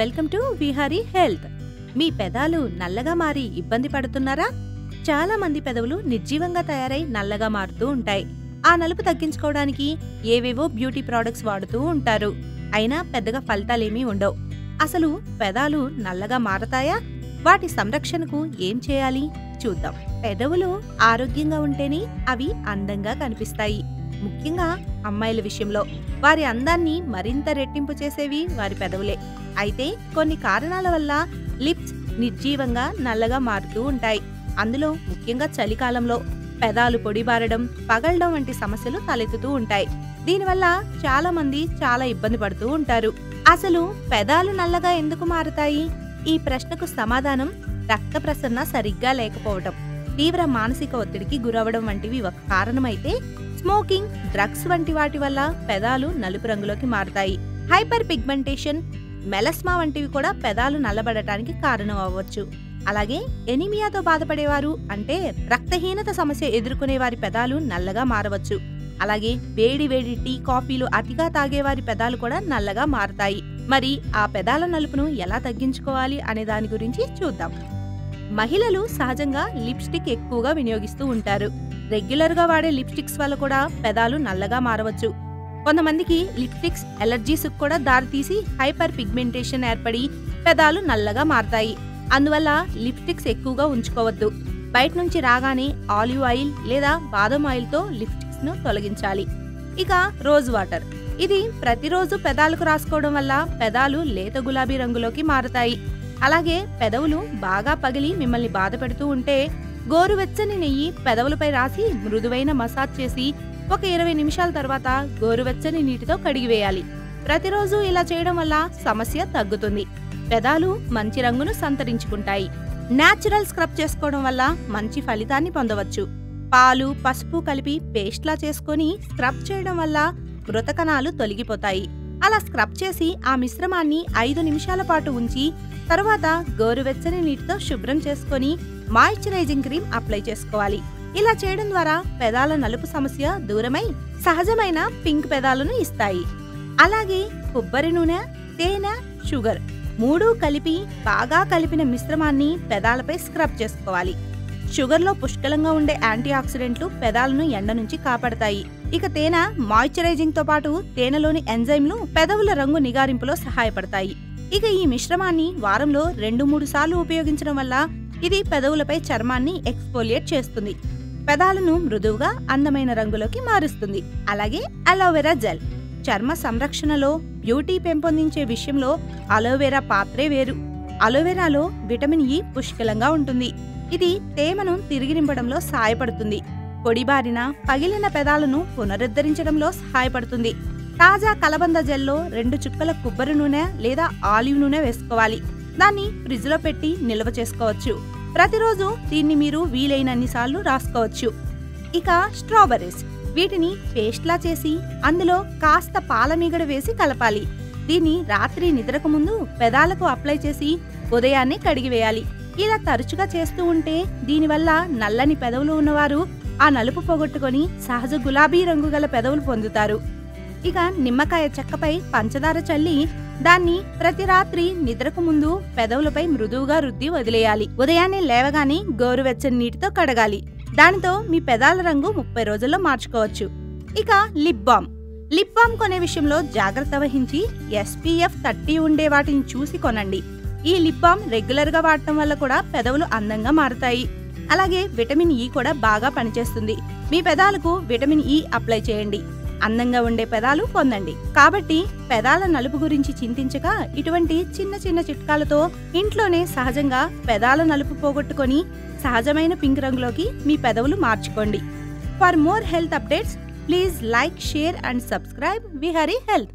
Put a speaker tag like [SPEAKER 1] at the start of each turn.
[SPEAKER 1] Welcome to Vihari health. మీ పెదాలు నల్లగా మారి ఇబ్బంది పడుతున్నారా? చాలా మంది పెదవులు నిర్జీవంగా తయారై నల్లగా మారుతూ ఉంటాయి. ఆ నలుపు తగ్గించుకోవడానికి ఏవేవో బ్యూటీ ప్రోడక్ట్స్ వాడుతూ ఉంటారు. అయినా పెద్దగా ఫలితాలేమీ ఉండవు. అసలు పెదాలు నల్లగా మారతాయా? వాటి సంరక్షణకు ఏం చేయాలి చూద్దాం. పెదవులు ఆరోగ్యంగా ఉంటేనే అవి అందంగా కనిపిస్తాయి. ముఖ్యంగా అమ్మాయిల విషయంలో వారి అందాన్ని మరింత రెట్టింపు చేసేవి వారి పెదవులే. అయితే కొన్ని కారణాల వల్ల లిప్స్ నిర్జీవంగా నల్లగా మారుతూ ఉంటాయి. అందులో ముఖ్యంగా చలికాలంలో పెదాలు పొడిబారడం, పగలడం వంటి సమస్యలు తలెత్తుతూ ఉంటాయి. దీనివల్ల చాలా మంది చాలా ఇబ్బంది పడుతూ ఉంటారు. అసలు పెదాలు నల్లగా ఎందుకు మారుతాయి? ఈ ప్రశ్నకు సమాధానం రక్త ప్రసరణ సరిగ్గా లేకపోవడం, తీవ్ర మానసిక ఒత్తిడికి గురవడం వంటివి ఒక కారణమైతే, స్మోకింగ్, డ్రగ్స్ వంటి వాటి వల్ల పెదాలు నలుపు రంగులోకి మారుతాయి. హైపర్ పిగ్మెంటేషన్, మెలస్మా వంటివి కూడా పెదాలు నల్లబడటానికి కారణం అవ్వచ్చు. అలాగే ఎనీమియాతో బాధపడేవారు, అంటే రక్తహీనత సమస్య ఎదుర్కొనే వారి పెదాలు నల్లగా మారవచ్చు. అలాగే వేడి వేడి టీ, కాఫీలు అతిగా తాగేవారి పెదాలు కూడా నల్లగా మారతాయి. మరి ఆ పెదాల నలుపును ఎలా తగ్గించుకోవాలి అనే దాని గురించి చూద్దాం. మహిళలు సహజంగా లిప్స్టిక్ ఎక్కువగా వినియోగిస్తూ ఉంటారు. రెగ్యులర్ గా వాడే లిప్స్టిక్స్ వల్ల కూడా పెదాలు నల్లగా మారవచ్చు. కొంతమందికి లిప్స్టిక్స్ ఎలర్జీస్ కూడా దారితీసి హైపర్ పిగ్మెంటేషన్ ఏర్పడి పెదాలు నల్లగా మారతాయి. అందువల్ల లిప్స్టిక్స్ ఎక్కువగా ఉంచుకోవద్దు. బయట నుంచి రాగానే ఆలివ్ ఆయిల్ లేదా బాదం ఆయిల్ తో లిప్స్టిక్స్ ను తొలగించాలి. ఇక రోజ్ వాటర్, ఇది ప్రతిరోజు పెదాలకు రాసుకోవడం వల్ల పెదాలు లేత గులాబీ రంగులోకి మారతాయి. అలాగే పెదవులు బాగా పగిలి మిమ్మల్ని బాధ పెడుతూ ఉంటే గోరువెచ్చని నెయ్యి పెదవులపై రాసి మృదువైన మసాజ్ చేసి ఒక 20 నిమిషాల తర్వాత గోరువెచ్చని నీటితో కడిగివేయాలి. ప్రతిరోజు ఇలా చేయడం వల్ల సమస్య తగ్గుతుంది. పెదాలు మంచి రంగును సంతరించుకుంటాయి. నేచురల్ స్క్రబ్ చేసుకోవడం వల్ల మంచి ఫలితాన్ని పొందవచ్చు. పాలు, పసుపు కలిపి పేస్ట్లా చేసుకొని స్క్రబ్ చేయడం వల్ల మృత కణాలు తొలగిపోతాయి. అలా స్క్రబ్ చేసి ఆ మిశ్రమాన్ని 5 నిమిషాల పాటు ఉంచి తర్వాత గోరువెచ్చని నీటితో శుభ్రం చేసుకొని మాయిశ్చరైజింగ్ క్రీమ్ అప్లై చేసుకోవాలి. ఇలా చేయడం ద్వారా పెదాల నలుపు సమస్య దూరమై సహజమైన పింక్ పెదాలను ఇస్తాయి. అలాగే కొబ్బరి నూనె, తేనె, షుగర్ 3 కలిపి బాగా కలిపిన మిశ్రమాన్ని పెదాలపై స్క్రబ్ చేసుకోవాలి. షుగర్లో పుష్కలంగా ఉండే యాంటీ ఆక్సిడెంట్లు పెదాలను ఎండ నుంచి కాపాడతాయి. ఇక తేనె మాయిశ్చరైజింగ్ తో పాటు తేనెలోని ఎంజైమ్లు పెదవుల రంగు నిగారింపులో సహాయపడతాయి. ఇక ఈ మిశ్రమాన్ని వారంలో 2-3 సార్లు ఉపయోగించడం వల్ల ఇది పెదవులపై చర్మాన్ని ఎక్స్ఫోలియేట్ చేస్తుంది. పెదాలను మృదువుగా అందమైన రంగులోకి మారుస్తుంది. అలాగే అలోవెరా జెల్, చర్మ సంరక్షణలో, బ్యూటీ పెంపొందించే విషయంలో అలోవెరా పాత్రే వేరు. అలోవెరాలో విటమిన్ ఇ పుష్కలంగా ఉంటుంది. ఇది తేమను తిరిగి నింపడంలో సహాయపడుతుంది. పొడిబారిన, పగిలిన పెదాలను పునరుద్ధరించడంలో సహాయపడుతుంది. తాజా కలబంద జెల్లో 2 చుక్కల కొబ్బరి నూనె లేదా ఆలివ్ నూనె వేసుకోవాలి. దాన్ని ఫ్రిడ్జ్ లో పెట్టి నిల్వ చేసుకోవచ్చు. ప్రతిరోజు దీన్ని మీరు వీలైనన్ని సార్లు రాసుకోవచ్చు. ఇక స్ట్రాబెర్రీస్, వీటిని పేస్ట్లా చేసి అందులో కాస్త పాలమీగడ వేసి కలపాలి. దీన్ని రాత్రి నిద్రకు ముందు పెదాలకు అప్లై చేసి ఉదయాన్నే కడిగివేయాలి. ఇలా తరచుగా చేస్తూ ఉంటే దీనివల్ల నల్లని పెదవులు ఉన్నవారు ఆ నలుపు పోగొట్టుకొని సహజ గులాబీ రంగు గల పెదవులు పొందుతారు. ఇక నిమ్మకాయ చెక్కపై పంచదార చల్లి దాన్ని ప్రతి రాత్రి నిద్రకు ముందు పెదవులపై మృదువుగా రుద్ది వదిలేయాలి. ఉదయాన్నే లేవగానే గోరువెచ్చని నీటితో కడగాలి. దానితో మీ పెదాల రంగు 30 రోజుల్లో మార్చుకోవచ్చు. ఇక లిప్ బామ్, లిప్ బామ్ కొనే విషయంలో జాగ్రత్త వహించి SPF 30 ఉండే వాటిని చూసి కొనండి. ఈ లిప్ బామ్ రెగ్యులర్ గా వాడటం వల్ల కూడా పెదవులు అందంగా మారుతాయి. అలాగే విటమిన్ ఇ కూడా బాగా పనిచేస్తుంది. మీ పెదాలకు విటమిన్ ఇ అప్లై చేయండి. అందంగా ఉండే పెదాలు పొందండి. కాబట్టి పెదాల నలుపు గురించి చింతించక ఇటువంటి చిన్న చిన్న చిట్కాలతో ఇంట్లోనే సహజంగా పెదాల నలుపు పోగొట్టుకొని సహజమైన పింక్ రంగులోకి మీ పెదవులు మార్చుకోండి. For more health updates please like, share and subscribe Vihari health.